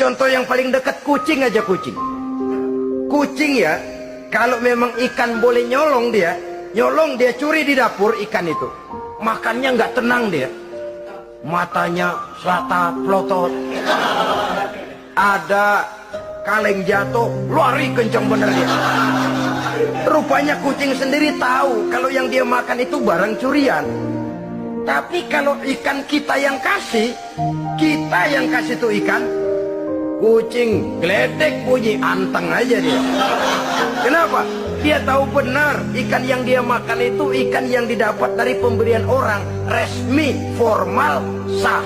Contoh yang paling dekat, kucing aja. Kucing ya, kalau memang ikan boleh nyolong dia curi di dapur ikan itu. Makannya nggak tenang dia. Matanya selata pelotot. Ada kaleng jatuh, lari kencang bener dia. Rupanya kucing sendiri tahu kalau yang dia makan itu barang curian. Tapi kalau ikan kita yang kasih tuh ikan, kucing geledek bunyi, anteng aja dia. Kenapa? Dia tahu benar ikan yang dia makan itu ikan yang didapat dari pemberian orang, resmi, formal, sah.